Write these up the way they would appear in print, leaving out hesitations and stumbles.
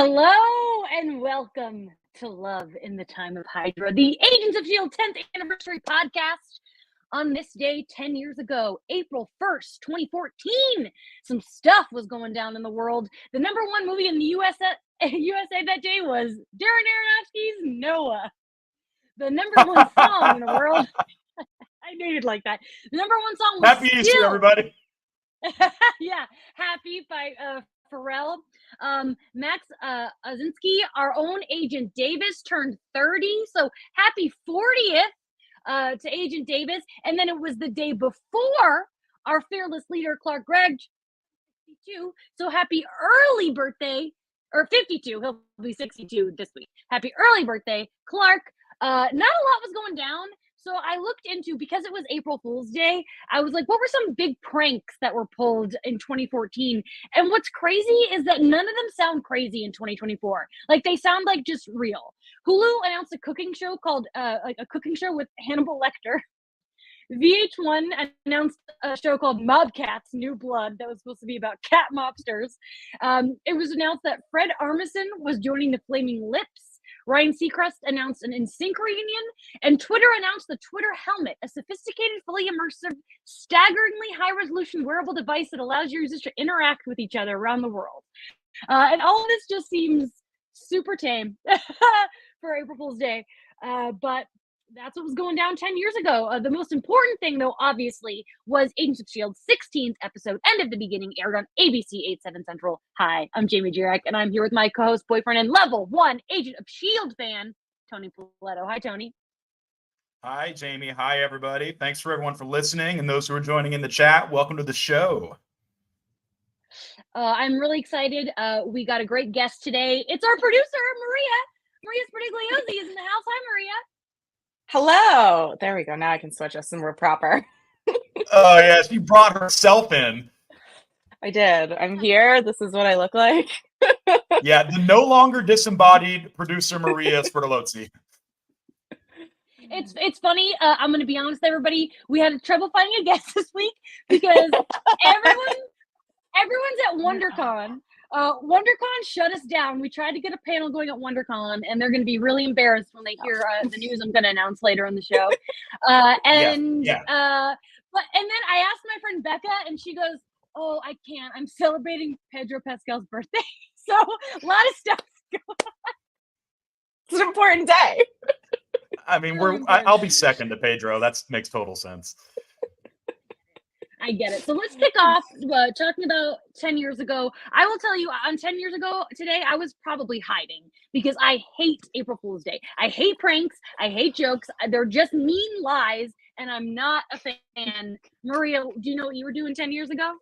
Hello and welcome to Love in the Time of Hydra, the Agents of S.H.I.E.L.D. 10th anniversary podcast. On this day, 10 years ago, April 1st, 2014, some stuff was going down in the world. The number one movie in the USA that day was Darren Aronofsky's Noah. The number one song in the world, I knew you'd like that. The number one song was Happy Easter, everybody. Yeah, Happy by Pharrell. Max Azinski, our own Agent Davis, turned 30. So happy 40th to Agent Davis. And then it was the day before our fearless leader, Clark Gregg, 62. So happy early birthday, or 52. He'll be 62 this week. Happy early birthday, Clark. Not a lot was going down. So I looked into, because it was April Fool's Day, I was like, what were some big pranks that were pulled in 2014? And what's crazy is that none of them sound crazy in 2024. Like, they sound like just real. Hulu announced a cooking show called, a cooking show with Hannibal Lecter. VH1 announced a show called Mobcats, New Blood, that was supposed to be about cat mobsters. It was announced that Fred Armisen was joining the Flaming Lips. Ryan Seacrest announced an NSYNC reunion, and Twitter announced the Twitter Helmet, a sophisticated, fully immersive, staggeringly high-resolution wearable device that allows users to interact with each other around the world. And all of this just seems super tame for April Fool's Day, but that's what was going down 10 years ago. The most important thing, though, obviously, was Agents of S.H.I.E.L.D.'s 16th episode, End of the Beginning, aired on ABC 8/7 Central. Hi, I'm Jamie Jirek, and I'm here with my co-host, boyfriend, and level 1 Agent of S.H.I.E.L.D. fan, Tony Poletto. Hi, Tony. Hi, Jamie. Hi, everybody. Thanks for everyone for listening, and those who are joining in the chat, welcome to the show. I'm really excited. We got a great guest today. It's our producer, Maria. Maria Sprigliozzi is in the house. Hi, Maria. Hello. There we go. Now I can switch us and we're proper. Oh, yes. She brought herself in. I did. I'm here. This is what I look like. Yeah, the no longer disembodied producer Maria Sprigliozzi. It's funny. I'm going to be honest, everybody. We had trouble finding a guest this week because everyone's at WonderCon. WonderCon shut us down. We tried to get a panel going at WonderCon, and they're going to be really embarrassed when they hear the news I'm going to announce later in the show. But then I asked my friend Becca, and she goes, "Oh, I can't. I'm celebrating Pedro Pascal's birthday." So a lot of stuff going on. It's an important day. I mean, I'll be second to Pedro. That makes total sense. I get it. So let's kick off talking about 10 years ago. I will tell you, on 10 years ago today, I was probably hiding because I hate April Fool's Day. I hate pranks. I hate jokes. They're just mean lies, and I'm not a fan. Maria, do you know what you were doing 10 years ago?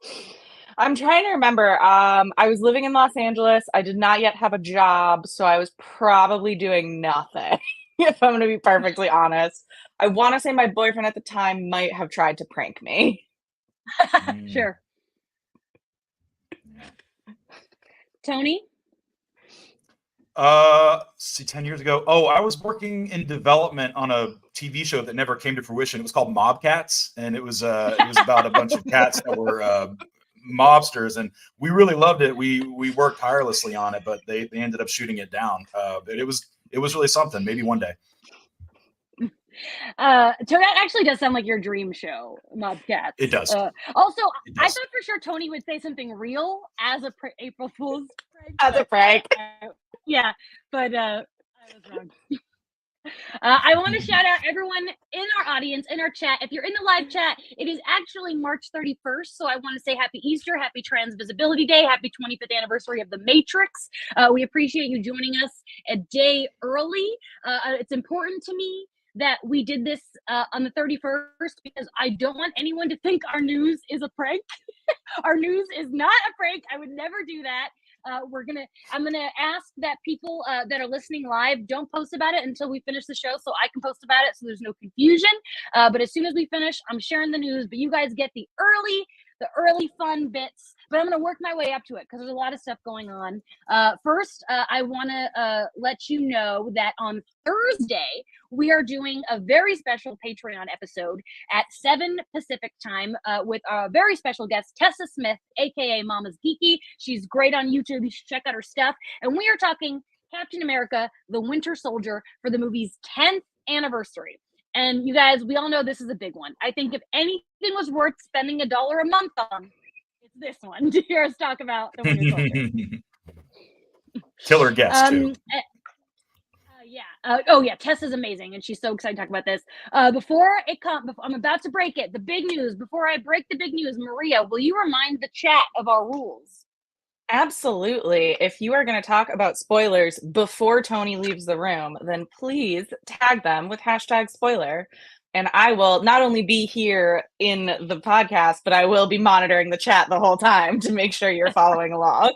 I'm trying to remember. I was living in Los Angeles. I did not yet have a job, so I was probably doing nothing, if I'm going to be perfectly honest. I want to say my boyfriend at the time might have tried to prank me. Sure. Tony? See, 10 years ago. Oh, I was working in development on a TV show that never came to fruition. It was called Mobcats, and it was about a bunch of cats that were mobsters, and we really loved it. We worked tirelessly on it, but they ended up shooting it down. But it was really something. Maybe one day. So that actually does sound like your dream show, Mobcats. It does. Also, it does. I thought for sure Tony would say something real as a April Fool's prank. As a prank. Yeah, but I was wrong. I want to shout out everyone in our audience, in our chat. If you're in the live chat, it is actually March 31st. So I want to say happy Easter, happy Trans Visibility Day, happy 25th anniversary of The Matrix. We appreciate you joining us a day early. It's important to me that we did this on the 31st because I don't want anyone to think our news is a prank. Our news is not a prank. I would never do that. I'm gonna ask that people that are listening live don't post about it until we finish the show, so I can post about it, so there's no confusion. But as soon as we finish, I'm sharing the news. But you guys get the early the early fun bits, but I'm going to work my way up to it because there's a lot of stuff going on. First, I want to let you know that on Thursday, we are doing a very special Patreon episode at 7 Pacific time with our very special guest, Tessa Smith, aka Mama's Geeky. She's great on YouTube. You should check out her stuff. And we are talking Captain America, the Winter Soldier, for the movie's 10th anniversary. And you guys, we all know this is a big one. I think if anything was worth spending $1 a month on, it's this one to hear us talk about the Winter Soldier. Killer guest too. Oh yeah, Tessa's amazing, and she's so excited to talk about this. Before I'm about to break it. The big news. Before I break the big news, Maria, will you remind the chat of our rules? Absolutely. If you are going to talk about spoilers before Tony leaves the room, then please tag them with #spoiler. And I will not only be here in the podcast, but I will be monitoring the chat the whole time to make sure you're following along.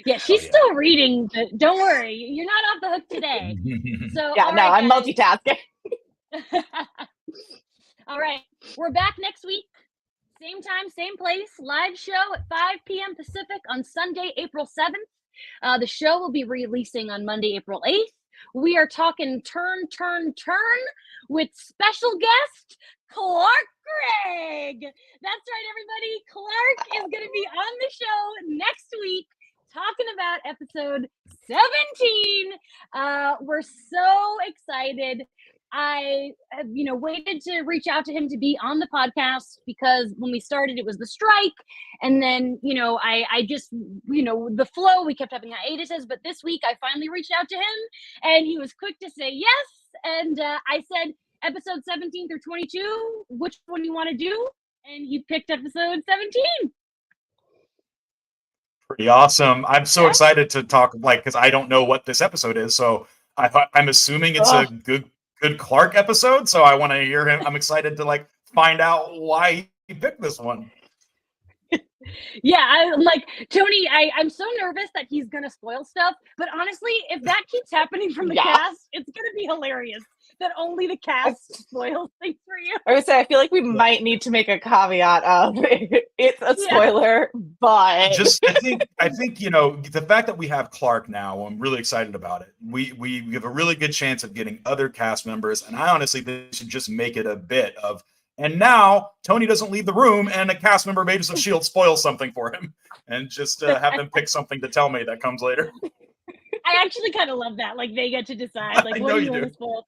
Yeah, she's still reading. Don't worry, you're not off the hook today. So yeah, no, I'm multitasking. All right, we're back next week. Same time, same place, live show at 5 p.m. Pacific on Sunday, April 7th. The show will be releasing on Monday, April 8th. We are talking turn with special guest, Clark Gregg. That's right, everybody. Clark is going to be on the show next week talking about episode 17. We're so excited. I have, waited to reach out to him to be on the podcast because when we started, it was the strike. And then, I just, the flow, we kept having hiatuses. But this week I finally reached out to him and he was quick to say yes. And I said, episode 17 through 22, which one you want to do? And he picked episode 17. Pretty awesome. I'm so excited to talk, because I don't know what this episode is. So I'm assuming it's a good Clark episode, so I want to hear him. I'm excited to find out why he picked this one. Yeah, I'm like, Tony, I'm so nervous that he's gonna spoil stuff, but honestly, if that keeps happening from the cast, it's gonna be hilarious that only the cast spoils things for you. I would say I feel like we might need to make a caveat of it's a spoiler, but I think the fact that we have Clark now, I'm really excited about it. We have a really good chance of getting other cast members, and I honestly think they should just make it a bit of. And now Tony doesn't leave the room, and a cast member of Agents of S.H.I.E.L.D. spoils something for him, and just have them pick something to tell me that comes later. I actually kind of love that. They get to decide, what do you want to spoil?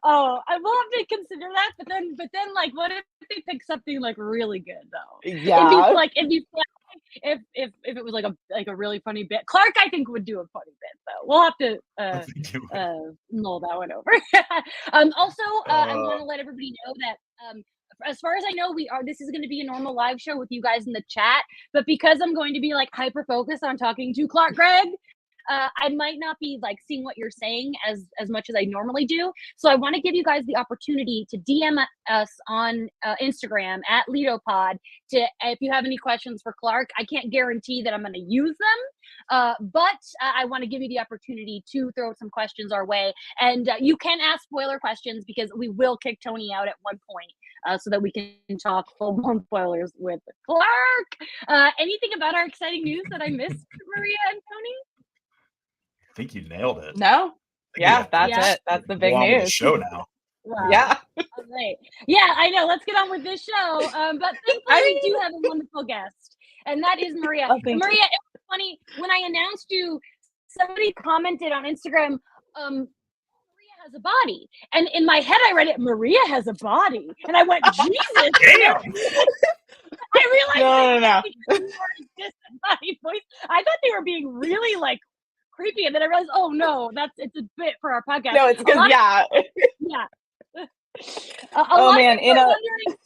Oh, I will have to consider that. But then, what if they pick something really good though? Yeah, it'd be fun if it was a really funny bit. Clark, I think, would do a funny bit though. We'll have to mull that one over. Also, I want to let everybody know that as far as I know, this is going to be a normal live show with you guys in the chat. But because I'm going to be hyper focused on talking to Clark Gregg, I might not be seeing what you're saying as much as I normally do. So I want to give you guys the opportunity to DM us on Instagram at LidoPod if you have any questions for Clark. I can't guarantee that I'm going to use them, but I want to give you the opportunity to throw some questions our way. And you can ask spoiler questions because we will kick Tony out at one point so that we can talk full-blown spoilers with Clark. Anything about our exciting news that I missed, Maria and Tony? I think you nailed it. No? Yeah, that's it. That's the big news. The show now. Wow. Yeah. All right. Yeah, I know. Let's get on with this show. But thankfully, we do have a wonderful guest, and that is Maria. Oh, Maria, it was funny when I announced you. Somebody commented on Instagram, Maria has a body, and in my head, I read it. Maria has a body, and I went, Jesus, damn. I realized No. body voice. I thought they were being really creepy, and then I realized, oh no, it's a bit for our podcast. No, it's because yeah. Oh man, wondering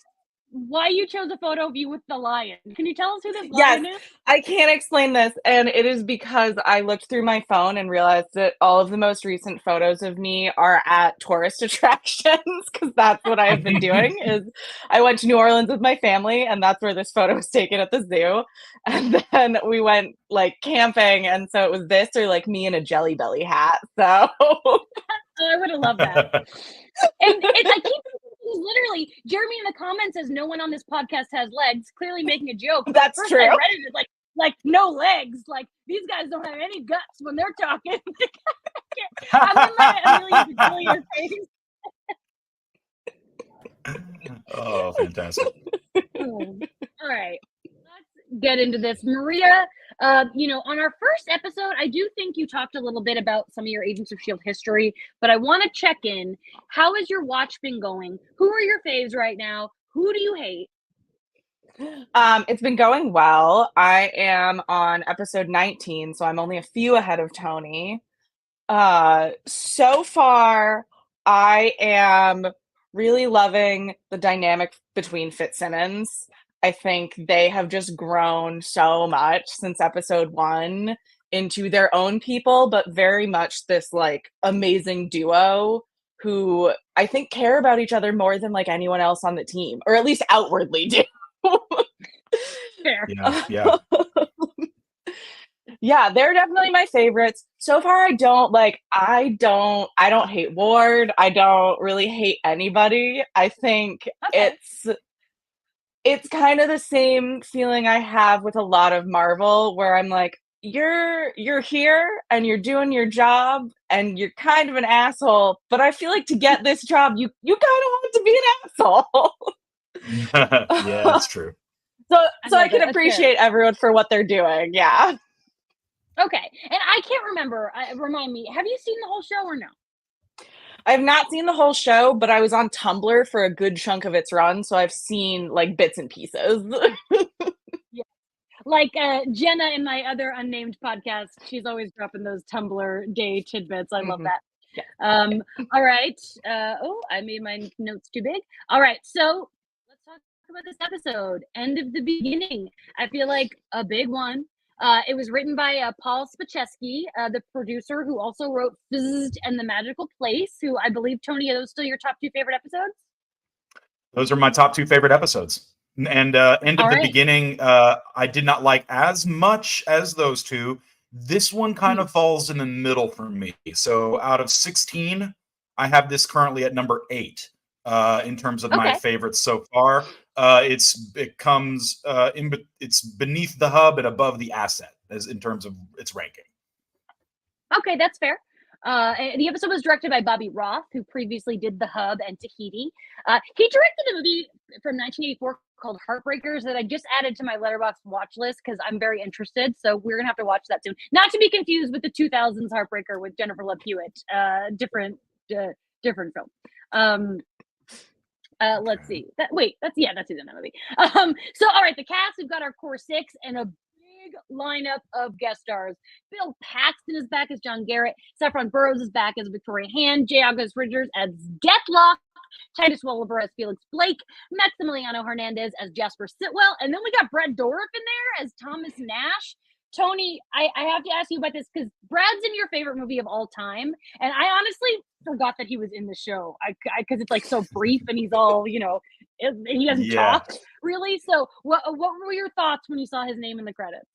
why you chose a photo of you with the lion. Can you tell us who this lion is? I can't explain this, and it is because I looked through my phone and realized that all of the most recent photos of me are at tourist attractions, because that's what I have been doing. Is I went to New Orleans with my family, and that's where this photo was taken at the zoo, and then we went camping, and so it was this or me in a Jelly Belly hat. So I would have loved that. And I keep literally, Jeremy in the comments says no one on this podcast has legs, clearly making a joke. That's First true. I read it, it's like no legs. Like these guys don't have any guts when they're talking. I'm in my Amelia Bedelia face. Oh, fantastic. All right. Let's get into this. Maria, on our first episode, I do think you talked a little bit about some of your Agents of S.H.I.E.L.D. history, but I want to check in. How has your watch been going? Who are your faves right now? Who do you hate? It's been going well. I am on episode 19, so I'm only a few ahead of Tony. So far, I am really loving the dynamic between Fitzsimmons. I think they have just grown so much since episode 1 into their own people, but very much this like amazing duo who I think care about each other more than like anyone else on the team, or at least outwardly do. Fair. Yeah. Yeah, they're definitely my favorites. So far I don't hate Ward. I don't really hate anybody. I think Okay. it's kind of the same feeling I have with a lot of Marvel where I'm like, you're here and you're doing your job and you're kind of an asshole, but I feel like to get this job you kind of want to be an asshole. Yeah, that's true. So I can appreciate everyone for what they're doing. Yeah. Okay. And I can't remember. Remind me, have you seen the whole show or no? I have not seen the whole show, but I was on Tumblr for a good chunk of its run, so I've seen like bits and pieces. Yeah. Like Jenna in my other unnamed podcast, she's always dropping those Tumblr day tidbits. I love that. Yeah. All right. I made my notes too big. All right. So let's talk about this episode. End of the beginning. I feel like a big one. It was written by Paul Spacheski, the producer who also wrote Fizzed and The Magical Place, who I believe, Tony, are those still your top 2 favorite episodes? Those are my top 2 favorite episodes. And End of the Beginning, I did not like as much as those 2. This one kind of falls in the middle for me. So out of 16, I have this currently at number 8 in terms of my favorites so far. It's beneath the hub and above the asset as in terms of its ranking. Okay, that's fair. The episode was directed by Bobby Roth, who previously did The Hub and Tahiti. He directed a movie from 1984 called Heartbreakers that I just added to my Letterboxd watch list because I'm very interested. So we're gonna have to watch that soon. Not to be confused with the 2000s Heartbreaker with Jennifer Love Hewitt. Different film. Let's see. That's in that movie. So all right, the cast, we've got our core 6 and a big lineup of guest stars. Bill Paxton is back as John Garrett. Saffron Burrows is back as Victoria Hand. J. August Ridgers as Deathlock. Titus Welliver as Felix Blake. Maximiliano Hernandez as Jasper Sitwell. And then we got Brad Dourif in there as Thomas Nash. Tony, I have to ask you about this because Brad's in your favorite movie of all time. And I honestly forgot that he was in the show because it's like so brief and he's all, he doesn't talk really. So what were your thoughts when you saw his name in the credits?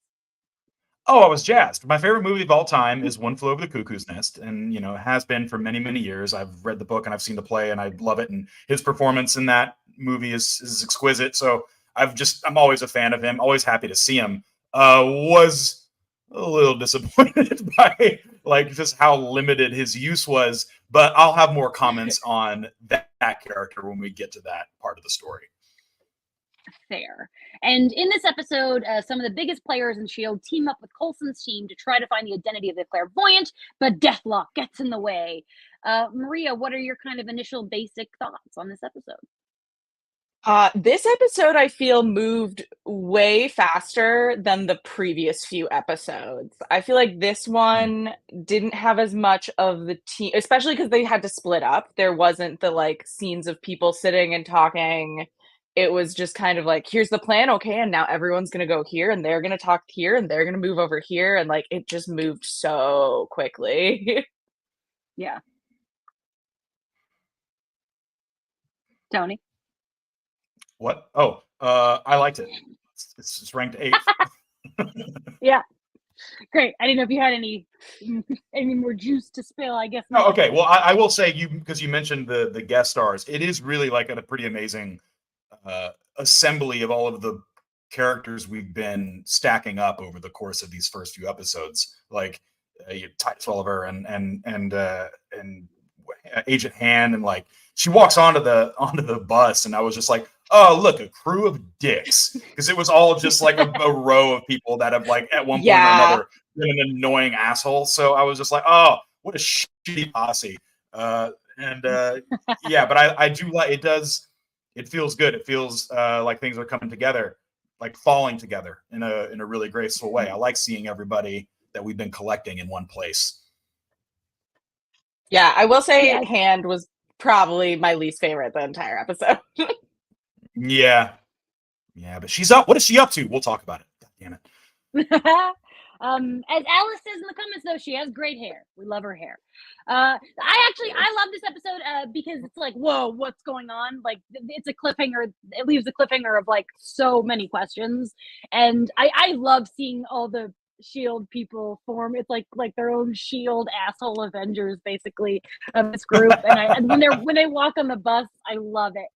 Oh, I was jazzed. My favorite movie of all time is One Flew Over the Cuckoo's Nest. And, has been for many, many years. I've read the book and I've seen the play and I love it. And his performance in that movie is exquisite. So I'm always a fan of him, always happy to see him. Was a little disappointed by just how limited his use was, but I'll have more comments on that character when we get to that part of the story. Fair. And in this episode, some of the biggest players in S.H.I.E.L.D. team up with Coulson's team to try to find the identity of the Clairvoyant, but Deathlock gets in the way. Maria, what are your kind of initial basic thoughts on this episode? This episode, I feel, moved way faster than the previous few episodes. I feel like this one didn't have as much of the team, especially because they had to split up. There wasn't the scenes of people sitting and talking. It was just kind of like, here's the plan, okay, and now everyone's going to go here, and they're going to talk here, and they're going to move over here, and it just moved so quickly. Yeah. Tony? What? Oh, I liked it. It's ranked 8th. Yeah. Great. I didn't know if you had any more juice to spill. I guess Oh, not. okay. Well, I will say because you mentioned the guest stars, it is really like a pretty amazing assembly of all of the characters we've been stacking up over the course of these first few episodes, like Titus Oliver and Agent Han, and like she walks onto the bus, and I was just like, oh look, a crew of dicks, because it was all just like a row of people that have like at one point or another been an annoying asshole. So I was just like, oh, what a shitty posse. Yeah, but I do like it. It feels good. It feels like things are coming together, like falling together in a really graceful way. I like seeing everybody that we've been collecting in one place. Yeah, I will say Hand was probably my least favorite the entire episode. Yeah, but she's up. What is she up to? We'll talk about it. God damn it. As Alice says in the comments, though, she has great hair. We love her hair. I love this episode because it's like, whoa, what's going on? Like, it's a cliffhanger. It leaves a cliffhanger of like so many questions, and I love seeing all the Shield people form. It's like their own Shield asshole Avengers, basically, of this group. And when they walk on the bus, I love it.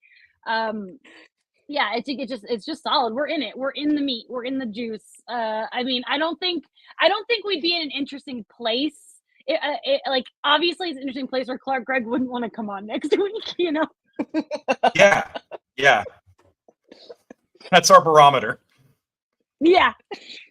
Yeah, it's just solid. We're in it. We're in the meat. We're in the juice. I mean, I don't think we'd be in an interesting place. Like, obviously, it's an interesting place where Clark Gregg wouldn't want to come on next week. You know? Yeah. That's our barometer. Yeah,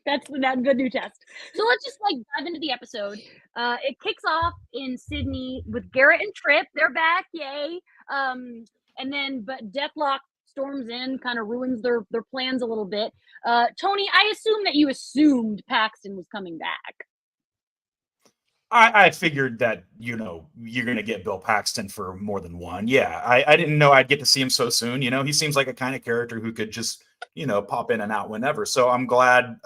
that's the new test. So let's just like dive into the episode. It kicks off in Sydney with Garrett and Trip. They're back, yay! But Deathlock storms in, kind of ruins their plans a little bit. Tony, I assume that you assumed Paxton was coming back. I figured that, you're going to get Bill Paxton for more than one. Yeah, I didn't know I'd get to see him so soon. He seems like a kind of character who could just, pop in and out whenever. So I'm glad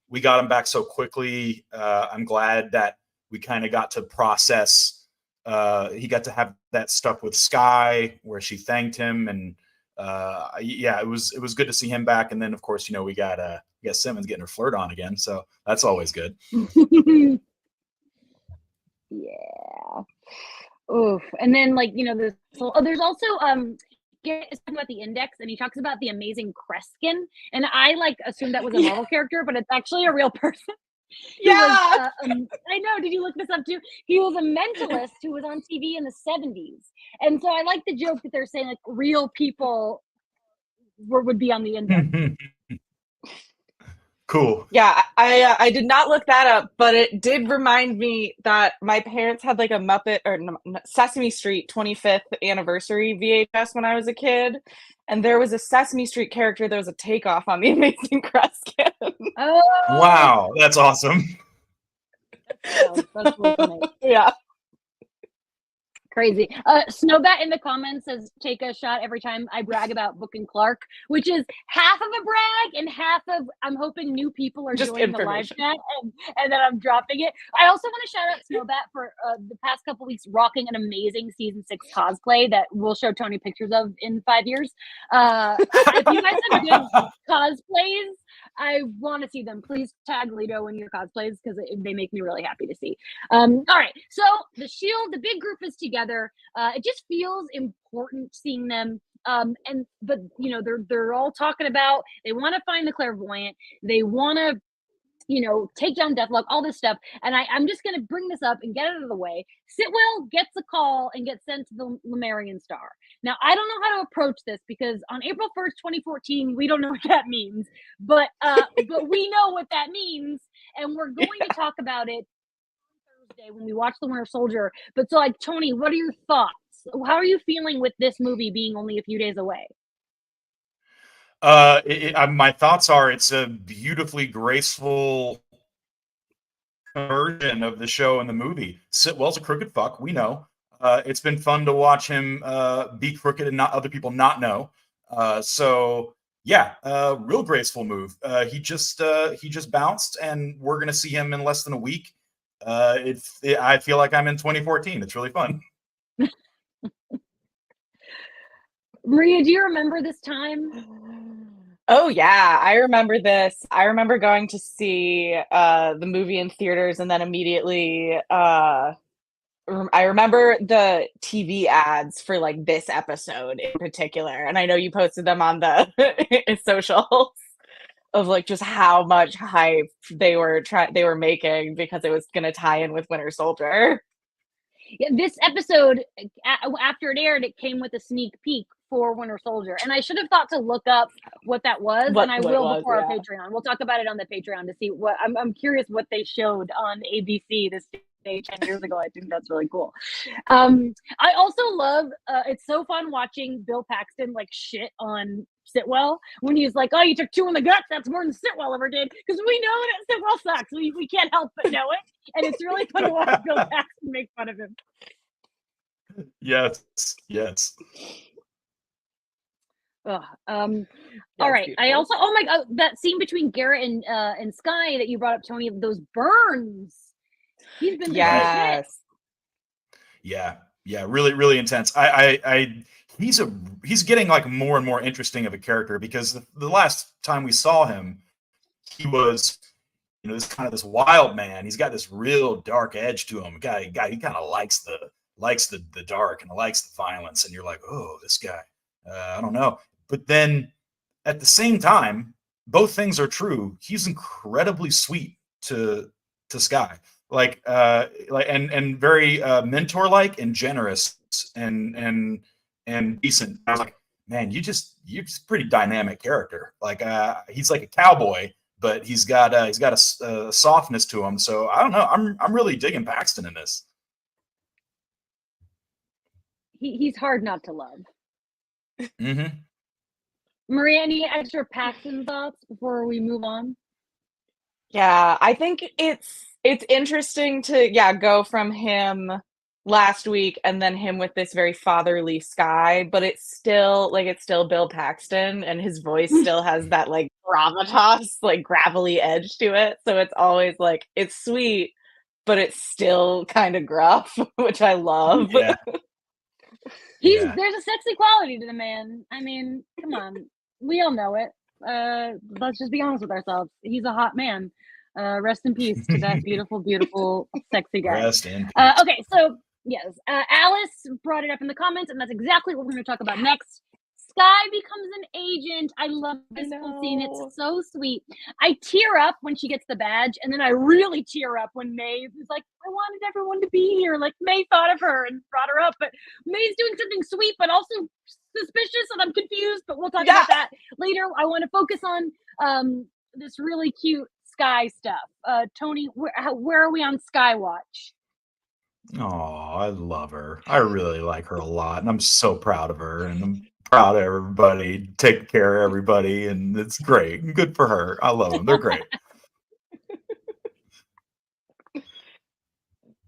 we got him back so quickly. I'm glad that we kind of got to process. He got to have that stuff with Sky where she thanked him. And it was good to see him back. And then, of course, we got Simmons getting her flirt on again. So that's always good. Yeah. Oof. And then there's also Garrett's talking about the Index, and he talks about the amazing Kreskin, and I assumed that was a Marvel character, but it's actually a real person. Yeah. I know. Did you look this up too? He was a mentalist who was on TV in the 70s, and so I like the joke that they're saying like real people would be on the Index. Cool. Yeah, I did not look that up, but it did remind me that my parents had like a Muppet or Sesame Street 25th anniversary VHS when I was a kid, and there was a Sesame Street character that was a takeoff on the Amazing Kreskin. Oh, wow, that's awesome. That's really funny. Yeah. Crazy. Snowbat in the comments says, take a shot every time I brag about Book and Clark, which is half of a brag and half of I'm hoping new people are just joining the live chat and then I'm dropping it. I also want to shout out Snowbat for the past couple weeks rocking an amazing season 6 cosplay that we'll show Tony pictures of in 5 years. If you guys have good cosplays, I want to see them. Please tag Lido in your cosplays because they make me really happy to see. All right, so the Shield, the big group is together. It just feels important seeing them. But they're all talking about they want to find the Clairvoyant. They want to take down Deathlock, all this stuff. And I'm just going to bring this up and get it out of the way. Sitwell gets a call and gets sent to the Lemurian Star. Now, I don't know how to approach this because on April 1st, 2014, we don't know what that means. But we know what that means. And we're going to talk about it on Thursday when we watch The Winter Soldier. But so, Tony, what are your thoughts? How are you feeling with this movie being only a few days away? My thoughts are it's a beautifully graceful version of the show and the movie. Sitwell's a crooked fuck, we know. It's been fun to watch him be crooked and not other people not know. Real graceful move. He just bounced, and we're gonna see him in less than a week. I feel like I'm in 2014. It's really fun. Maria, do you remember this time? Oh yeah, I remember this. I remember going to see the movie in theaters and then immediately I remember the TV ads for like this episode in particular, and I know you posted them on the socials of like just how much hype they were making because it was going to tie in with Winter Soldier. Yeah, this episode, after it aired, it came with a sneak peek for Winter Soldier, and I should have thought to look up what that was, and I will before our Patreon. We'll talk about it on the Patreon to see what I'm curious what they showed on ABC this day 10 years ago. I think that's really cool. I also love it's so fun watching Bill Paxton like shit on Sitwell when he's like, "Oh, you took 2 in the guts. That's more than Sitwell ever did." Because we know that Sitwell sucks. We can't help but know it, and it's really fun to watch Bill Paxton make fun of him. Yes. All right. Beautiful. I also, oh my god, that scene between Garrett and Skye that you brought up, Tony, those burns. He's been yes. Yeah, really, really intense. He's getting like more and more interesting of a character because the last time we saw him, he was, this kind of this wild man. He's got this real dark edge to him. Guy, he kind of likes the dark and likes the violence, and you're like, oh, this guy, I don't know. But then at the same time, both things are true. He's incredibly sweet to Skye, and very mentor-like and generous and decent. I was like, man, you're just a pretty dynamic character. Like he's like a cowboy, but he's got a softness to him. So I don't know. I'm really digging Paxton in this. He's hard not to love. Mm-hmm. Maria, any extra Paxton thoughts before we move on? Yeah, I think it's interesting to go from him last week and then him with this very fatherly Skye, but it's still Bill Paxton, and his voice still has that like gravitas, like gravelly edge to it. So it's always like it's sweet, but it's still kind of gruff, which I love. Yeah. There's a sexy quality to the man. I mean, come on. We all know it. Let's just be honest with ourselves. He's a hot man. Rest in peace to that beautiful, beautiful, sexy guy. Rest in peace. Okay, so yes, Alice brought it up in the comments, and that's exactly what we're going to talk about next. Skye becomes an agent. I love this whole scene. It's so sweet. I tear up when she gets the badge, and then I really tear up when May is like, I wanted everyone to be here. Like, May thought of her and brought her up, but May's doing something sweet, but also suspicious, and I'm confused, but we'll talk about that later. I want to focus on this really cute Skye stuff. Tony, where are we on Skye watch? Oh, I love her. I really like her a lot, and I'm so proud of her, and I'm proud of everybody, taking care of everybody, and it's great. Good for her. I love them. They're great.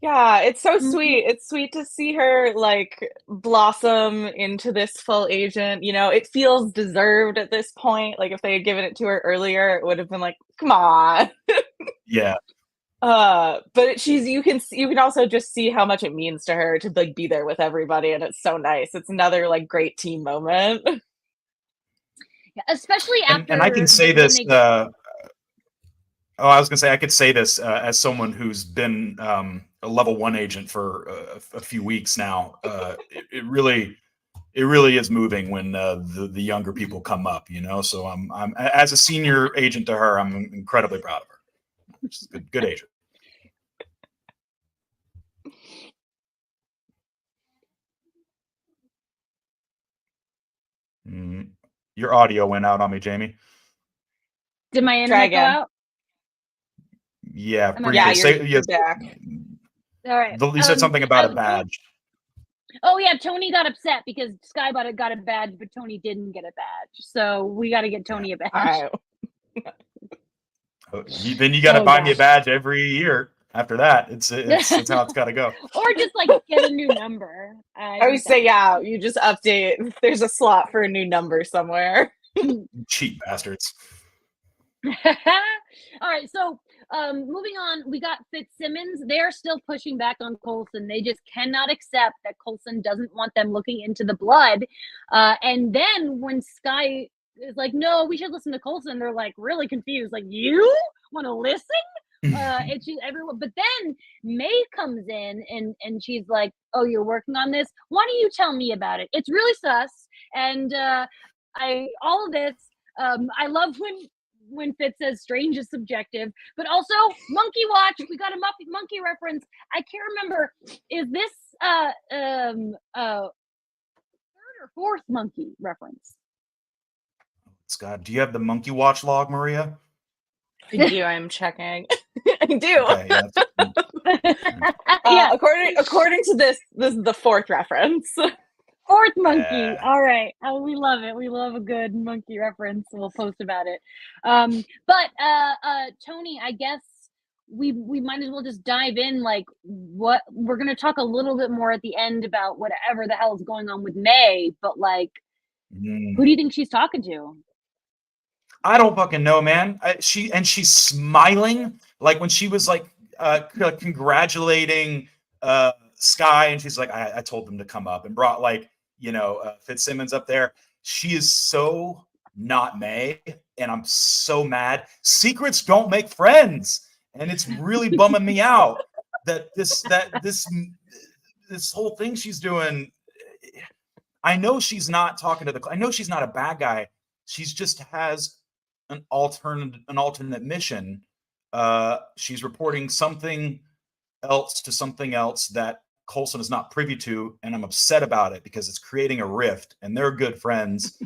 Yeah, it's so sweet. It's sweet to see her like blossom into this full agent. It feels deserved at this point. Like if they had given it to her earlier, it would have been like, come on. Yeah. But you can also just see how much it means to her to like be there with everybody, and it's so nice. It's another like great team moment. Yeah, especially after. And I can say this. I was gonna say I could say this as someone who's been a level 1 agent for a few weeks now. It really is moving when the younger people come up. So I'm as a senior agent to her, I'm incredibly proud of her. She's a good agent. Your audio went out on me, Jamie. Did my internet go out? Yeah, you're back. All right. You said something about a badge. Oh yeah, Tony got upset because Skye got a badge, but Tony didn't get a badge. So we got to get Tony a badge. Then you got to buy me a badge every year. After that, it's how it's got to go. Or just like get a new number. I would say, you just update. There's a slot for a new number somewhere. Cheap bastards. All right, so moving on, we got Fitzsimmons. They're still pushing back on Coulson. They just cannot accept that Coulson doesn't want them looking into the blood. And then when Skye is like, no, we should listen to Coulson. They're like really confused. Like, you want to listen? It's just everyone. But then May comes in and she's like, oh, you're working on this? Why don't you tell me about it? It's really sus. And all of this, I love when Fitz says strange is subjective, but also monkey watch. We got a monkey reference. I can't remember. Is this third or fourth monkey reference? Scott, do you have the monkey watch log, Maria? I do. I'm checking. I do. Okay, Yeah. According to this is the fourth reference. Fourth monkey. Yeah. All right. Oh, we love it. We love a good monkey reference. We'll post about it. But Tony, I guess we might as well just dive in. Like, what we're gonna talk a little bit more at the end about whatever the hell is going on with May. But like, who do you think she's talking to? I don't fucking know, man. She's smiling like when she was like congratulating Sky, and she's like, I told them to come up, and brought like Fitzsimmons up there. She is so not May, and I'm so mad. Secrets don't make friends, and it's really bumming me out that this whole thing she's doing. I know she's not talking to I know she's not a bad guy. She's just has an alternate mission. She's reporting something else to something else that Coulson is not privy to, and I'm upset about it because it's creating a rift, and they're good friends.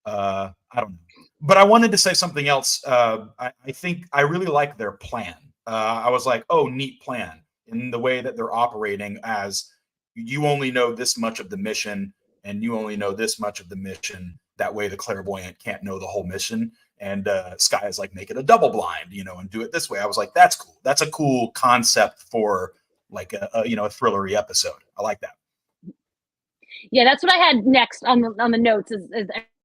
I don't know. But I wanted to say something else. I think I really like their plan. I was like, oh, neat plan, in the way that they're operating, as you only know this much of the mission, and you only know this much of the mission. That way the clairvoyant can't know the whole mission. And Sky is like, make it a double blind, and do it this way. I was like, that's cool. That's a cool concept for like a thrillery episode. I like that. Yeah, that's what I had next on the notes is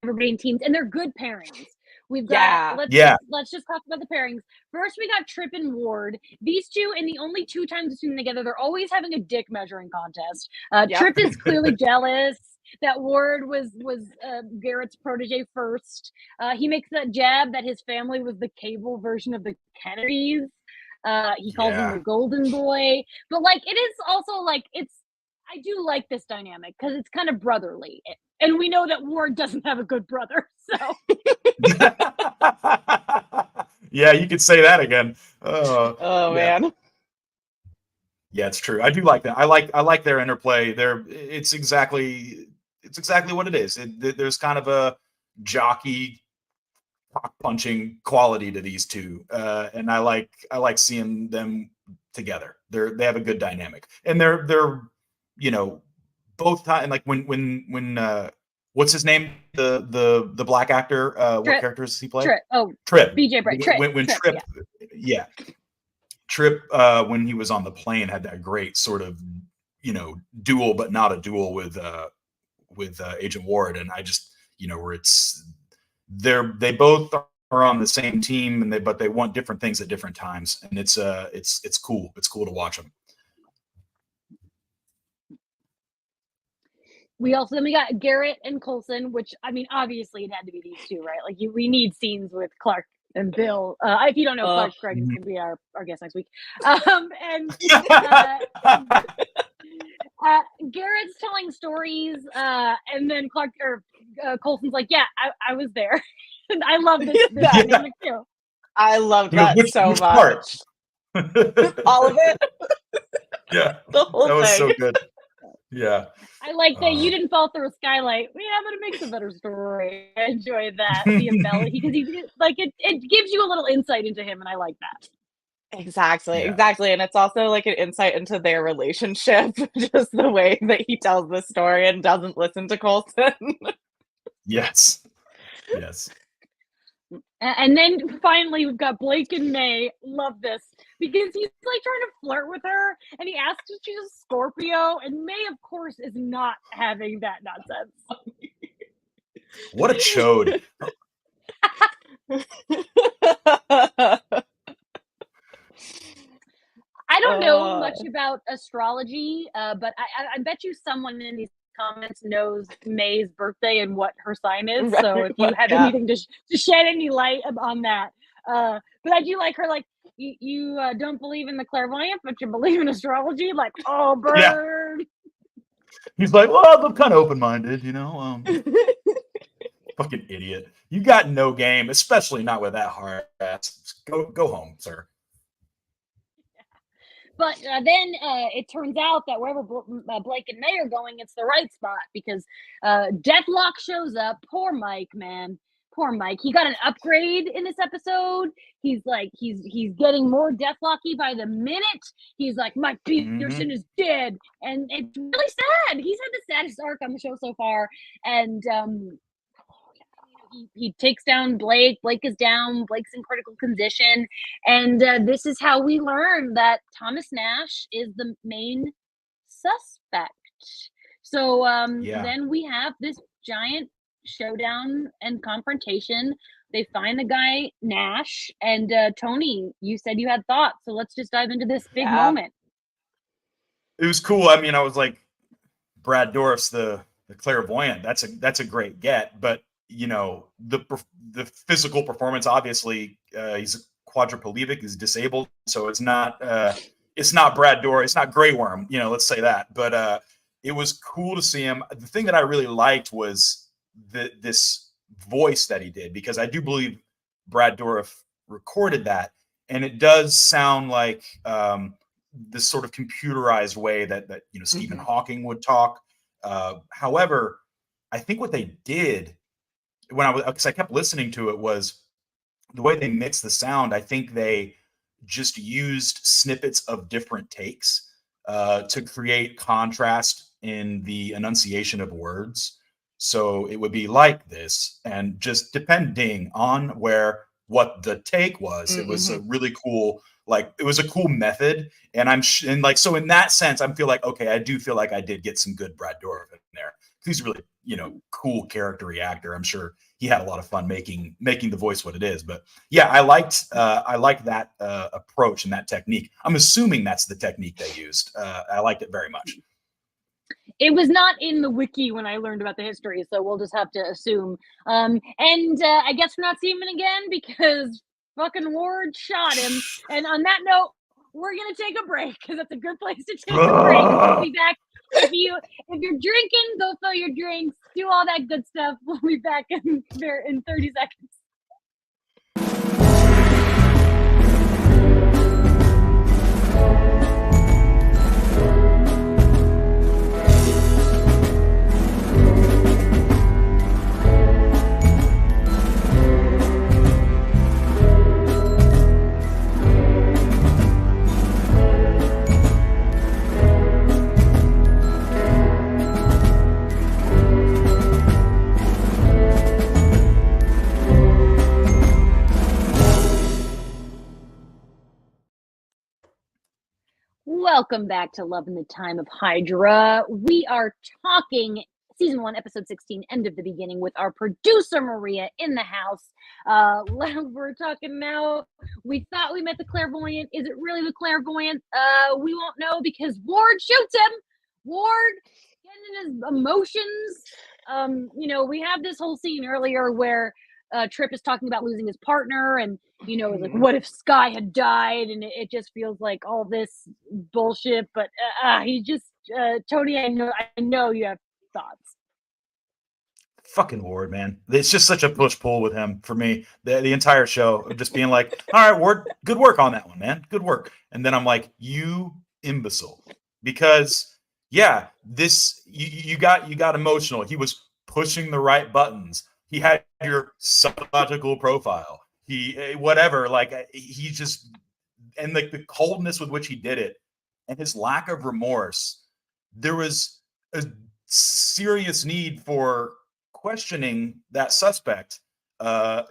everybody in teams, and they're good pairings. We've got let's just talk about the pairings. First, we got Tripp and Ward. These two, and the only two times we've seen them together, they're always having a dick measuring contest. Tripp is clearly jealous that Ward was Garrett's protege first. He makes that jab that his family was the cable version of the Kennedys. He calls him the golden boy. But like, it is also like, I do like this dynamic because it's kind of brotherly. And we know that Ward doesn't have a good brother. So yeah, you could say that again. Oh man. Yeah, it's true. I do like that. I like their interplay. It's exactly what it is. There's kind of a jockey punching quality to these two, and I like seeing them together. They have a good dynamic, and they're both time. Like when what's his name, the black actor, what characters does he play? Tripp. BJ Bright. When Tripp, Tripp, when he was on the plane, had that great sort of duel, but not a duel with Agent Ward, and I just where they both are on the same team, and they want different things at different times, and it's cool. It's cool to watch them. We got Garrett and Coulson, which I mean, obviously it had to be these two, right? Like we need scenes with Clark and Bill. If you don't know Clark, Greg is going to be our guest next week. Garrett's telling stories, and then Coulson's like, "Yeah, I was there," and I love this dynamic too. I love that so much. Part? All of it. Yeah, the whole that was thing. So good. Yeah, I like that you didn't fall through a skylight. Yeah, but it makes a better story. I enjoyed that, the embellish, because it gives you a little insight into him, and I like that. Exactly, and it's also like an insight into their relationship, just the way that he tells the story and doesn't listen to Coulson. Yes. And then finally, we've got Blake and May. Love this. Because he's like trying to flirt with her, and he asks if she's a Scorpio, and May, of course, is not having that nonsense. What a chode. I don't know much about astrology, but I bet you someone in these comments knows May's birthday and what her sign is. Right, So if you had anything to shed any light on that. But I do like her, like, you don't believe in the clairvoyant, but you believe in astrology. Like, oh, bird. He's like, well, I'm kind of open-minded, you know. Fucking idiot. You got no game, especially not with that hard ass. Go home, sir. But then it turns out that wherever Blake and May are going, it's the right spot because Deathlock shows up. Poor Mike, man. Poor Mike. He got an upgrade in this episode. He's like, he's getting more Deathlocky by the minute. He's like, Mike Peterson is dead. And it's really sad. He's had the saddest arc on the show so far. And he takes down Blake. Blake is down. Blake's in critical condition. And this is how we learn that Thomas Nash is the main suspect. So then we have this giant showdown and confrontation. They find the guy Nash. And Tony, you said you had thoughts. So let's just dive into this big moment. It was cool. I mean, I was like, Brad Dourif's the clairvoyant. That's a great get. But you know, the physical performance, obviously, he's quadriplegic, he's disabled, so it's not Brad Dourif, it's not Grey Worm, you know, let's say that. But it was cool to see him. The thing that I really liked was this voice that he did, because I do believe Brad Dourif recorded that, and it does sound like this sort of computerized way that you know, Stephen Hawking would talk. However, I think what they did, because I kept listening to it, was the way they mixed the sound. I think they just used snippets of different takes to create contrast in the enunciation of words. So it would be like this, and just depending on what the take was, it was a really cool, like, it was a cool method. And so in that sense, I feel like, okay, I do feel like I did get some good Brad Dourif in there. He's a really, you know, cool character actor. I'm sure he had a lot of fun making the voice what it is. But yeah, I liked that approach and that technique. I'm assuming that's the technique they used. I liked it very much. It was not in the wiki when I learned about the history, so we'll just have to assume. And I guess we're not seeing him again because fucking Ward shot him. And on that note, we're gonna take a break because that's a good place to take a break. We'll be back. If you're drinking, go fill your drinks, do all that good stuff. We'll be back in 30 seconds. Welcome back to Love in the Time of Hydra. We are talking season 1, episode 16, end of the beginning, with our producer Miera in the house. We're talking now. We thought we met the clairvoyant. Is it really the clairvoyant? We won't know because Ward shoots him. Ward getting in his emotions. You know, we have this whole scene earlier where Trip is talking about losing his partner, and you know, like, what if Sky had died? And it just feels like all this bullshit. But he just Tony, I know you have thoughts. Fucking Ward, man. It's just such a push-pull with him for me. The entire show of just being like, all right, Ward, good work on that one, man. Good work. And then I'm like, you imbecile. Because yeah, this you got emotional. He was pushing the right buttons. He had your psychological profile. Whatever, like, he just, and like the coldness with which he did it and his lack of remorse, there was a serious need for questioning that suspect.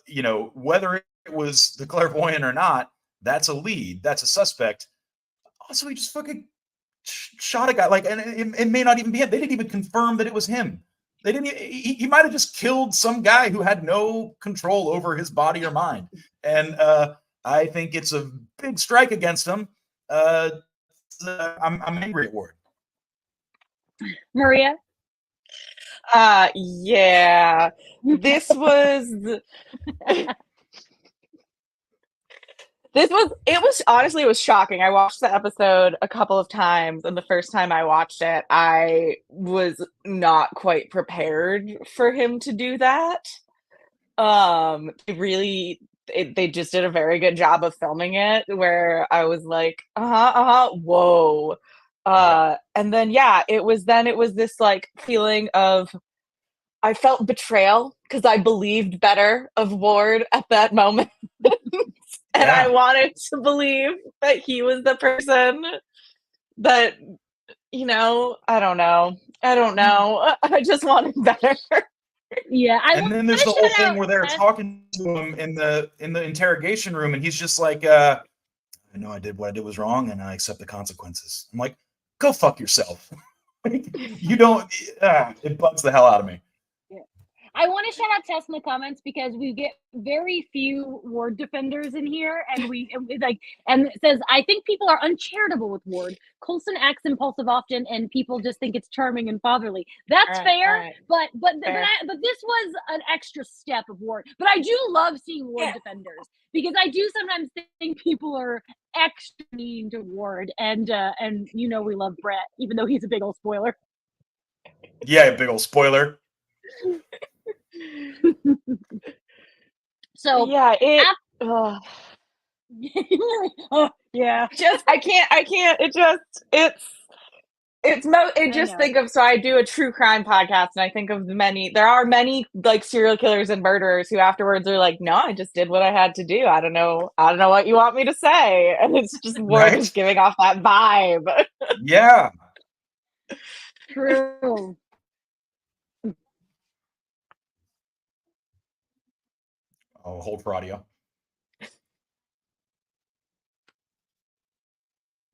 You know, whether it was the clairvoyant or not, that's a lead, that's a suspect. Also, he just fucking shot a guy, like, and it may not even be him. They didn't even confirm that it was him. They didn't. He might have just killed some guy who had no control over his body or mind. And I think it's a big strike against him. I'm angry at Ward. Miera? Yeah. This was honestly, it was shocking. I watched the episode a couple of times, and the first time I watched it, I was not quite prepared for him to do that. They just did a very good job of filming it, where I was like, whoa. And then it was this like feeling of, I felt betrayal because I believed better of Ward at that moment. And I wanted to believe that he was the person that, I don't know. I just wanted better. Yeah, and then there's the whole thing where they're talking to him in the interrogation room, and he's just like, I know I did what I did was wrong, and I accept the consequences. I'm like, go fuck yourself. You don't. It bugs the hell out of me. I want to shout out Tess in the comments because we get very few Ward defenders in here, and it says, I think people are uncharitable with Ward. Coulson acts impulsive often, and people just think it's charming and fatherly. That's fair, but this was an extra step of Ward. But I do love seeing Ward defenders, because I do sometimes think people are extra mean to Ward, and we love Brett, even though he's a big old spoiler. Yeah, big old spoiler. So yeah, yeah, I can't. So I do a true crime podcast, and I think of there are many like serial killers and murderers who afterwards are like, no, I just did what I had to do. I don't know what you want me to say. And it's just Ward just giving off that vibe. Yeah. True. Oh, hold for audio.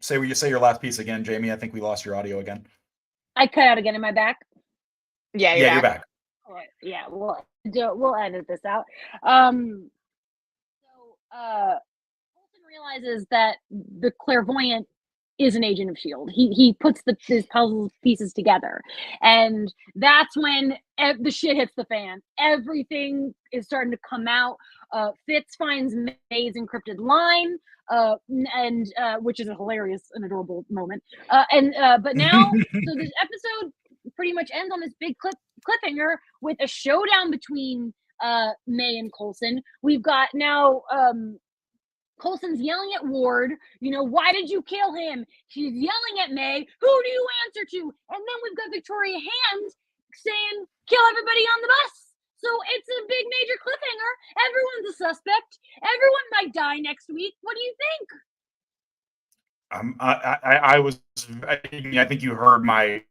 Say your last piece again, Jamie. I think we lost your audio again. I cut out again. Am I back? Yeah, you're back. Yeah, we'll edit this out. Coulson realizes that the Clairvoyant is an agent of S.H.I.E.L.D. He puts his puzzle pieces together, and that's when the shit hits the fan. Everything is starting to come out. Fitz finds May's encrypted line, and which is a hilarious and adorable moment. But now, so this episode pretty much ends on this big cliffhanger with a showdown between May and Coulson. We've got now Coulson's yelling at Ward, why did you kill him? She's yelling at May, who do you answer to? And then we've got Victoria Hand saying, kill everybody on the bus. So it's a big major cliffhanger. Everyone's a suspect. Everyone might die next week. What do you think? I think you heard my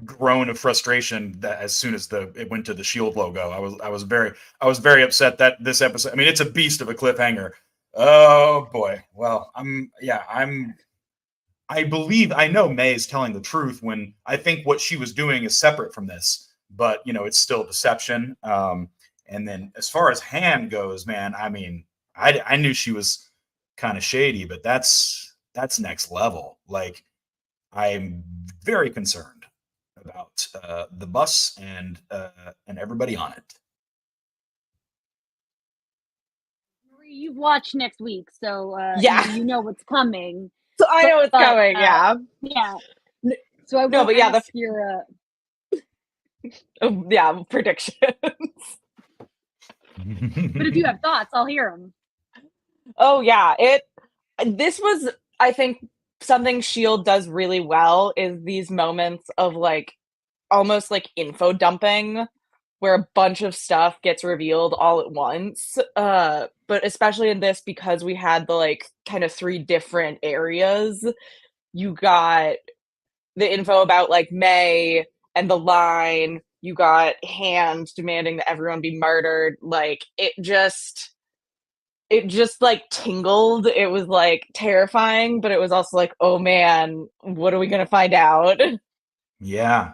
groan of frustration that as soon as it went to the S.H.I.E.L.D. logo. I was very upset that this episode, I mean, it's a beast of a cliffhanger. Oh boy. Well, I know May is telling the truth when I think what she was doing is separate from this, but it's still deception. And then as far as Hand goes, man, I mean, I knew she was kind of shady, but that's next level. Like, I'm very concerned about the bus and everybody on it. You've watched next week, so you know what's coming. So I know what's coming. Yeah. So I will ask your predictions. But if you have thoughts, I'll hear them. Oh yeah, this was, I think, something S.H.I.E.L.D. does really well is these moments of like almost like info dumping, where a bunch of stuff gets revealed all at once. But especially in this, because we had the like kind of 3 different areas, you got the info about like May and the line, you got Hand demanding that everyone be murdered. Like it just like tingled. It was like terrifying, but it was also like, oh man, what are we gonna find out? Yeah.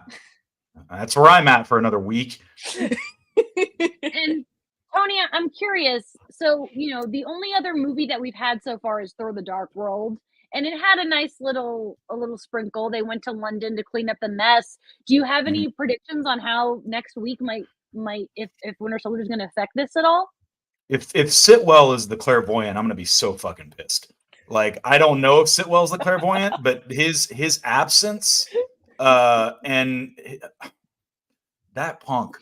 That's where I'm at for another week. And Tony, I'm curious. So, the only other movie that we've had so far is Thor: The Dark World. and it had a little sprinkle. They went to London to clean up the mess. Do you have any predictions on how next week might if Winter Soldier is going to affect this at all? If Sitwell is the clairvoyant, I'm gonna be so fucking pissed. Like, I don't know if Sitwell's the clairvoyant, but his absence, and that punk,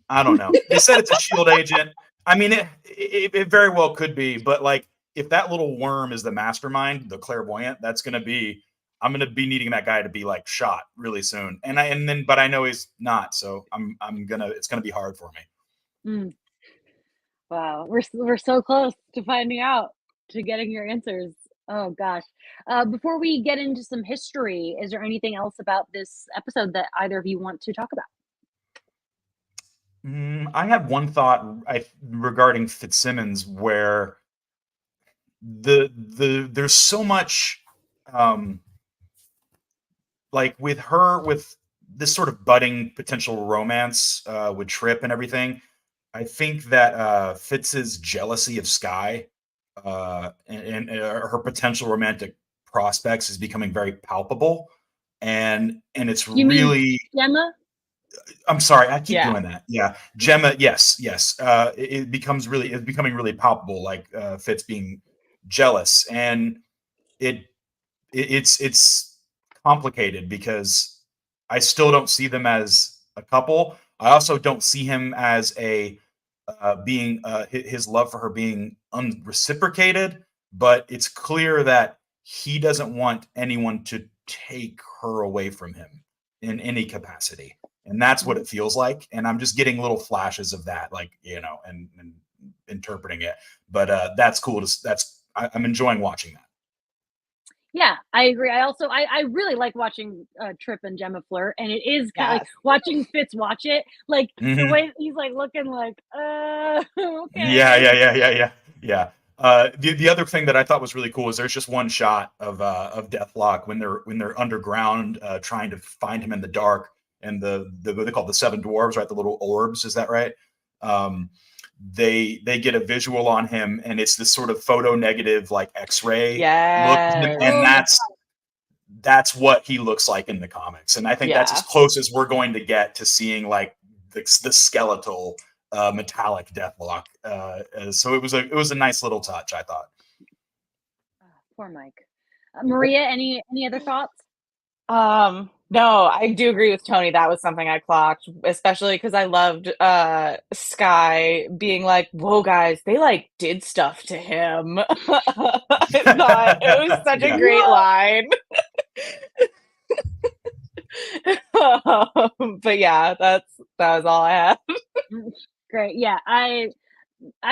I don't know. They said it's a shield agent. I mean, it very well could be, but like, if that little worm is the mastermind, the clairvoyant, I'm gonna be needing that guy to be like shot really soon. But I know he's not, so it's gonna be hard for me. Mm. Wow, we're so close to finding out, to getting your answers. Oh gosh. Before we get into some history, is there anything else about this episode that either of you want to talk about? I have one thought regarding Fitzsimmons, where there's so much, like with this sort of budding potential romance with Trip and everything. I think that Fitz's jealousy of Sky and her potential romantic prospects is becoming very palpable, and it's You mean really. Gemma? I'm sorry, I keep doing that. Yeah, Gemma. Yes. It's becoming really palpable. Like Fitz being jealous, and it's complicated because I still don't see them as a couple. I also don't see him as a being his love for her being unreciprocated. But it's clear that he doesn't want anyone to take her away from him in any capacity. And that's what it feels like. And I'm just getting little flashes of that, like, and interpreting it. But that's cool. I'm enjoying watching that. Yeah, I agree. I really like watching Trip and Gemma flirt, and it is kind of like watching Fitz watch it, like the way he's like looking like, okay. Yeah. The other thing that I thought was really cool is there's just one shot of Deathlock when they're underground trying to find him in the dark, and the what they call the seven dwarves, right? The little orbs, is that right? They get a visual on him, and it's this sort of photo negative, like X-ray look, and that's what he looks like in the comics. And I think that's as close as we're going to get to seeing like the skeletal metallic Deathlock. So it was a nice little touch, I thought. Poor Mike. Maria, any other thoughts? No, I do agree with Tony. That was something I clocked, especially because I loved Sky being like, "Whoa, guys, they like did stuff to him." I thought it was such a great line. But yeah, that was all I had. Great. Yeah, I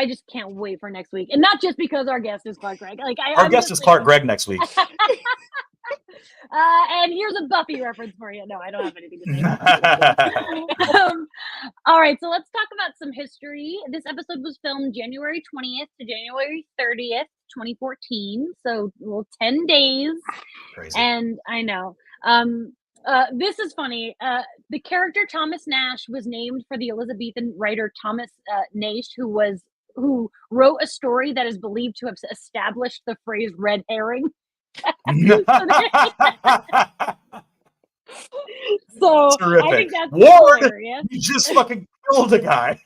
just can't wait for next week, and not just because our guest is Clark Gregg. Like our guest is Clark Gregg next week. And here's a Buffy reference for you. No, I don't have anything to say. All right, so let's talk about some history. This episode was filmed January 20th to January 30th, 2014. So, 10 days. Crazy. And I know. This is funny. The character Thomas Nash was named for the Elizabethan writer Thomas Nash, who wrote a story that is believed to have established the phrase "red herring." So terrific. I think that's Ward, hilarious. You just fucking killed a guy.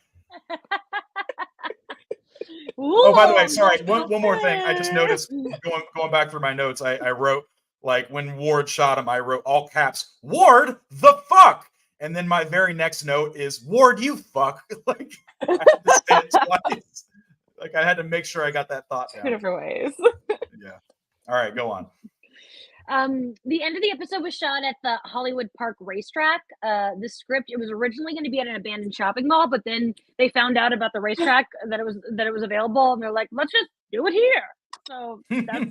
Oh, by the way, sorry. One more thing. I just noticed going back through my notes. I wrote, like, when Ward shot him, I wrote all caps, "Ward, the fuck." And then my very next note is, "Ward, you fuck." Like, I had to say it twice. Like, I had to make sure I got that thought down. Two different ways. Yeah. All right, go on. The end of the episode was shot at the Hollywood Park racetrack. The script, it was originally going to be at an abandoned shopping mall, but then they found out about the racetrack that it was available, and they're like, let's just do it here. So that's,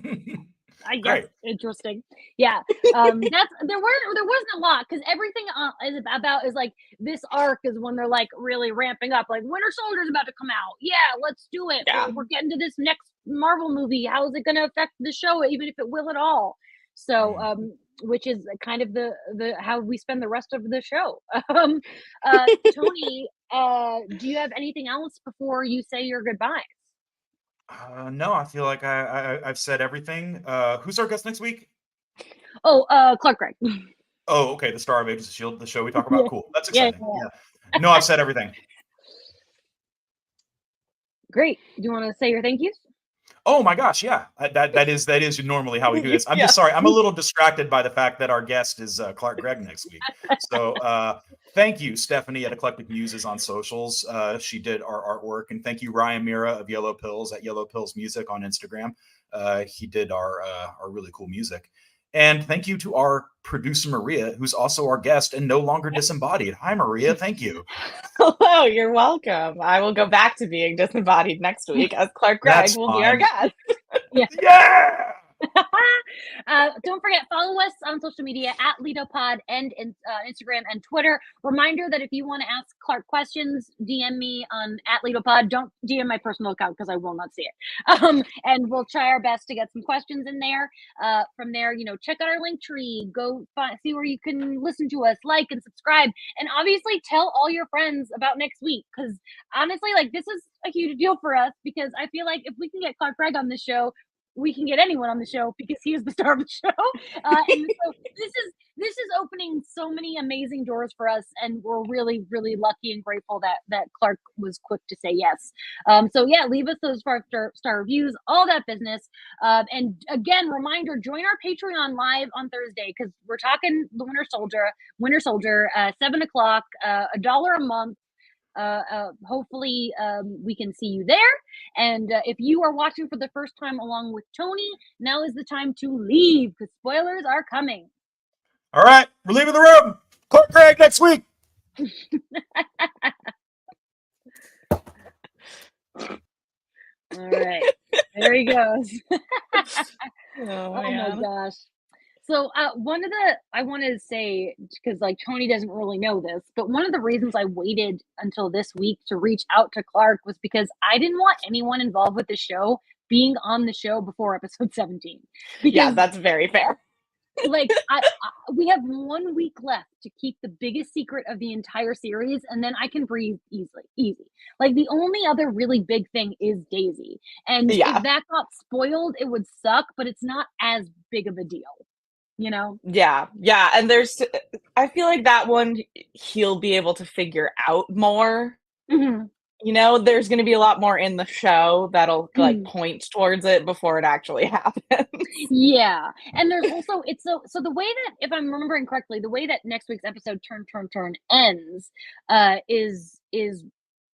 I guess, interesting. Yeah. There wasn't a lot, because everything is like this arc is when they're like really ramping up, like Winter Soldier's about to come out. Yeah, let's do it. Yeah. We're getting to this next Marvel movie. How is it going to affect the show, even if it will at all? So, which is kind of the how we spend the rest of the show. Tony, do you have anything else before you say your goodbyes? No, I feel like I've said everything. Who's our guest next week? Oh, Clark Gregg. Oh, okay, the star of Agents of S.H.I.E.L.D., the show we talk Yeah. about. Cool. That's Yeah, exciting. Yeah. No, I've said everything. Great. Do you want to say your thank yous? Oh my gosh, yeah. That is normally how we do this. I'm Yeah. just sorry. I'm a little distracted by the fact that our guest is Clark Gregg next week. So thank you, Stephanie at Eclectic Muses on socials. She did our artwork, and thank you, Ryan Miera of Yellow Pills at Yellow Pills Music on Instagram. He did our really cool music. And thank you to our producer Maria, who's also our guest and no longer disembodied. Hi, Maria. Thank you. Hello, you're welcome. I will go back to being disembodied next week as Clark Gregg That's will be our fine. guest. Yeah. Don't forget, follow us on social media at LitoPod and Instagram and Twitter. Reminder that if you want to ask Clark questions, DM me on at LitoPod. Don't DM my personal account because I will not see it. And we'll try our best to get some questions in there. From there, check out our link tree. Go see where you can listen to us, like and subscribe, and obviously tell all your friends about next week. Because honestly, like this is a huge deal for us because I feel like if we can get Clark Gregg on this show, we can get anyone on the show because he is the star of the show. And so this is opening so many amazing doors for us, and we're really, really lucky and grateful that Clark was quick to say yes. So yeah, leave us those 5-star reviews, all that business. And again, reminder: join our Patreon live on Thursday because we're talking the Winter Soldier, 7 o'clock, $1 a month. Hopefully we can see you there. And if you are watching for the first time along with Tony, now is the time to leave because spoilers are coming. All right, we're leaving the room. Clark Gregg next week. All right, there he goes. Oh my gosh. So one of the, I want to say, because like Tony doesn't really know this, but one of the reasons I waited until this week to reach out to Clark was because I didn't want anyone involved with the show being on the show before episode 17. Because, yeah, that's very fair. Like we have 1 week left to keep the biggest secret of the entire series, and then I can breathe easy. Like the only other really big thing is Daisy, and Yeah. if that got spoiled, it would suck. But it's not as big of a deal. Yeah, and I feel like that one he'll be able to figure out more. There's going to be a lot more in the show that'll like point towards it before it actually happens. Yeah, and there's also it's so the way that, if I'm remembering correctly, the way that next week's episode Turn ends is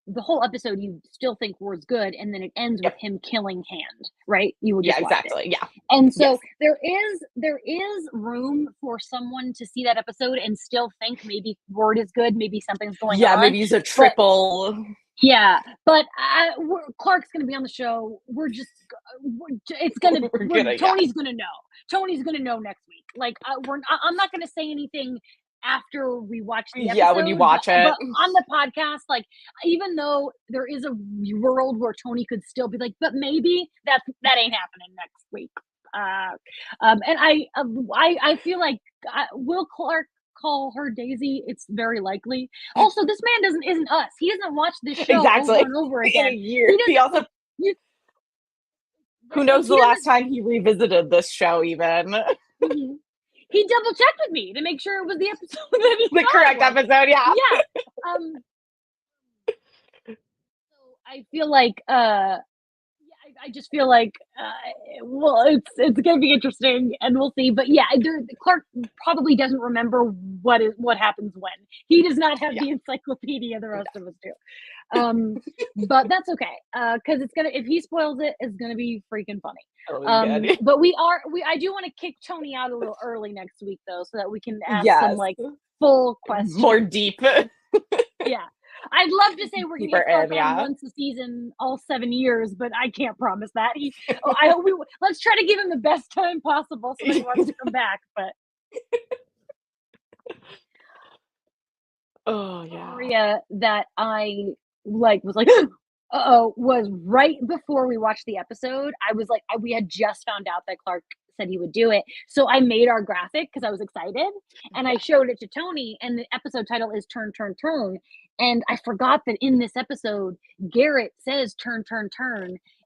the whole episode you still think was good, and then it ends with him killing Hand, right? You would just watch exactly. it. Yeah. And so there is room for someone to see that episode and still think maybe Word is good, maybe something's going on. Yeah, maybe he's a triple. But Clark's going to be on the show. It's going to, Tony's going to know. Tony's going to know next week. Like, I'm not going to say anything after we watch the episode. Yeah, when you watch it. But on the podcast, like, even though there is a world where Tony could still be like, but maybe that ain't happening next week. And I feel like will Clark call her Daisy? It's very likely. Also, this man isn't us. He doesn't watch this show over and over again. In a year. He also who knows the last time he revisited this show even. He double checked with me to make sure it was the episode that he the correct episode. Yeah. So I feel like I just feel like well, it's gonna be interesting, and we'll see. But yeah, Clark probably doesn't remember what happens when. He does not have the encyclopedia the rest of us do. But that's okay, because if he spoils it, it's gonna be freaking funny. But I do want to kick Tony out a little early next week though, so that we can ask some like full questions, more deep. Yeah. I'd love to say we're going to get Clark on once a season, all 7 years, but I can't promise that. I hope let's try to give him the best time possible so that he wants to come back. But Maria, that I was like, was right before we watched the episode. I was like, we had just found out that Clark said he would do it. So I made our graphic because I was excited, and I showed it to Tony, and the episode title is Turn. And I forgot that in this episode, Garrett says turn.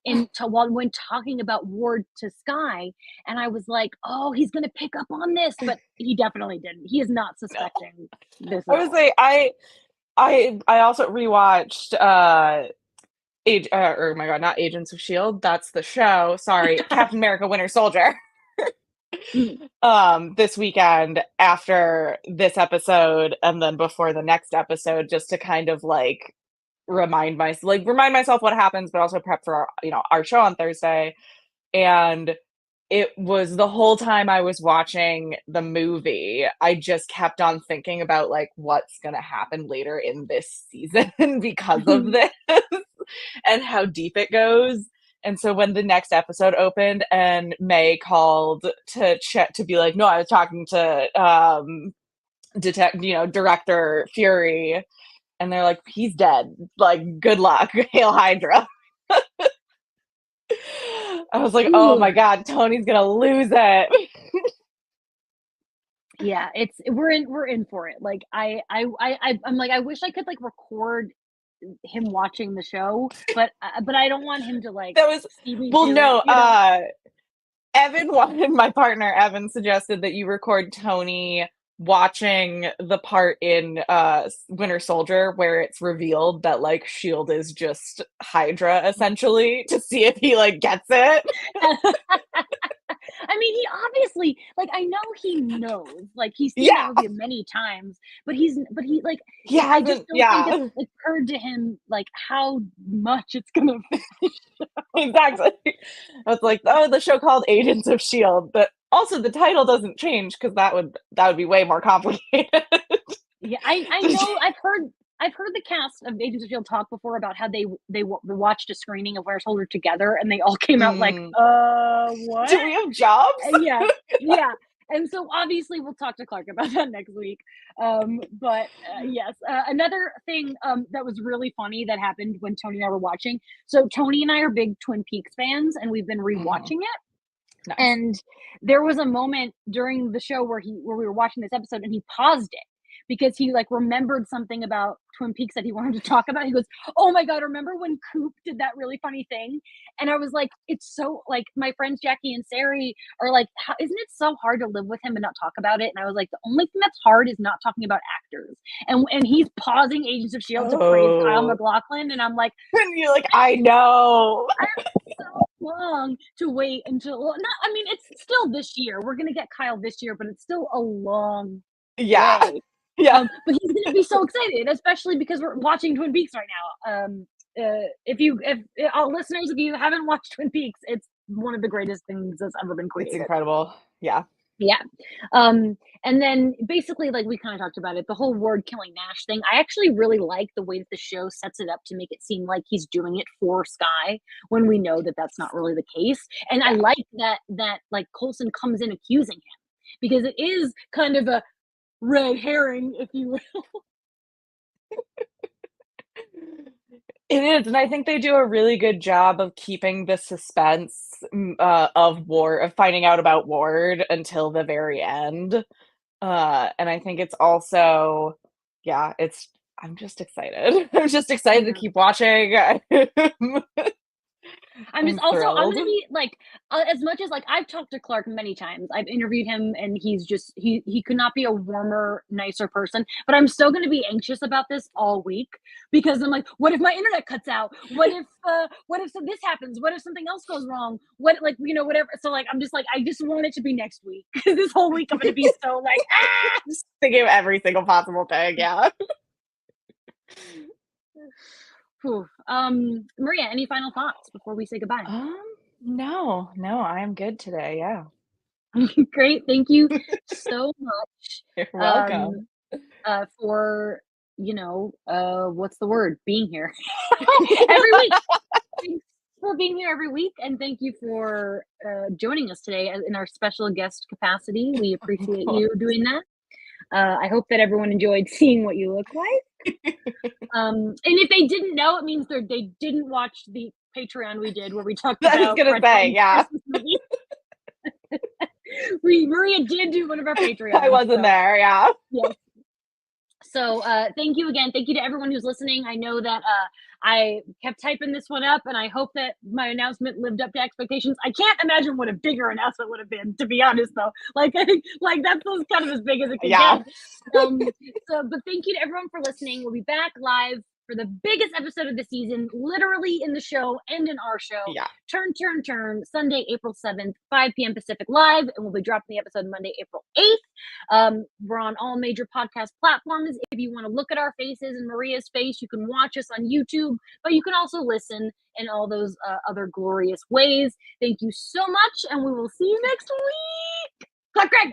when talking about Ward to Sky, and I was like, oh, he's gonna pick up on this, but he definitely didn't. He is not suspecting this. I would say I also rewatched or oh my god, not Agents of Shield. That's the show. Sorry, Captain America: Winter Soldier. This weekend after this episode, and then before the next episode, just to kind of like remind myself what happens, but also prep for our show on Thursday. And it was the whole time I was watching the movie, I just kept on thinking about like what's gonna happen later in this season because of this and how deep it goes. And so when the next episode opened and May called to check to be like, no, I was talking to director Fury, and they're like, he's dead. Like, good luck, Hail Hydra. I was like, oh my god, Tony's gonna lose it. Yeah, we're in for it. Like I'm like, I wish I could like record him watching the show, but I don't want him to like. That was see me well, do no. it, Evan my partner Evan suggested that you record Tony watching the part in Winter Soldier where it's revealed that like Shield is just Hydra essentially, to see if he like gets it. I mean, he obviously, like, I know he knows, like, he's seen that movie many times, but I just don't think it's occurred to him, like, how much it's gonna Exactly. I was like, oh, the show called Agents of Shield, but also the title doesn't change because that would be way more complicated. Yeah, I know. I've heard the cast of Agents of Shield talk before about how they watched a screening of Winter Soldier together, and they all came out like, what? Do we have jobs? Yeah. And so obviously we'll talk to Clark about that next week. Yes, another thing that was really funny that happened when Tony and I were watching. So Tony and I are big Twin Peaks fans, and we've been rewatching it. Nice. And there was a moment during the show where we were watching this episode, and he paused it because he like remembered something about Twin Peaks that he wanted to talk about. He goes, oh my god, remember when Coop did that really funny thing? And I was like, it's so, like, my friends Jackie and Sari are like, isn't it so hard to live with him and not talk about it? And I was like, the only thing that's hard is not talking about actors. And he's pausing Agents of Shield to praise Kyle MacLachlan, and I'm like, and you're like, I know. I have so long to wait until it's still this year. We're gonna get Kyle this year, but it's still a long way. Yeah. But he's gonna be so excited, especially because we're watching Twin Peaks right now. If all listeners, if you haven't watched Twin Peaks, it's one of the greatest things that's ever been created. It's incredible. Yeah. And then basically, like, we kind of talked about it, the whole Ward killing Nash thing. I actually really like the way that the show sets it up to make it seem like he's doing it for Sky when we know that that's not really the case. And I like that like Coulson comes in accusing him, because it is kind of a red herring, if you will. It is, and I think they do a really good job of keeping the suspense of finding out about Ward until the very end. And I think it's also, I'm just excited. I'm just excited to keep watching. I'm gonna be like, as much as like I've talked to Clark many times, I've interviewed him, and he's just he could not be a warmer, nicer person. But I'm still gonna be anxious about this all week, because I'm like, what if my internet cuts out? What if this happens? What if something else goes wrong? What, like, whatever. So like, I'm just like, I just want it to be next week, because this whole week I'm gonna be so like just thinking of every single possible thing. Yeah. Maria, any final thoughts before we say goodbye? No, I am good today. Yeah. Great. Thank you so much. You're welcome. For, what's the word? Being here every week. Thanks for being here every week. And thank you for joining us today in our special guest capacity. We appreciate you doing that. I hope that everyone enjoyed seeing what you look like. And if they didn't know, it means they didn't watch the Patreon we did where we talked about. I was gonna say, yeah. Maria did do one of our Patreons. I wasn't there, yeah. Yes. So thank you again. Thank you to everyone who's listening. I know that I kept typing this one up, and I hope that my announcement lived up to expectations. I can't imagine what a bigger announcement would have been, to be honest, though. Like that's kind of as big as it can Yeah. get. But thank you to everyone for listening. We'll be back live for the biggest episode of the season, literally in the show and in our show. Yeah. Turn, Sunday, April 7th, 5 p.m. Pacific live, and we'll be dropping the episode Monday, April 8th. We're on all major podcast platforms. If you want to look at our faces and Maria's face, you can watch us on YouTube, but you can also listen in all those other glorious ways. Thank you so much, and we will see you next week. Clap, Greg.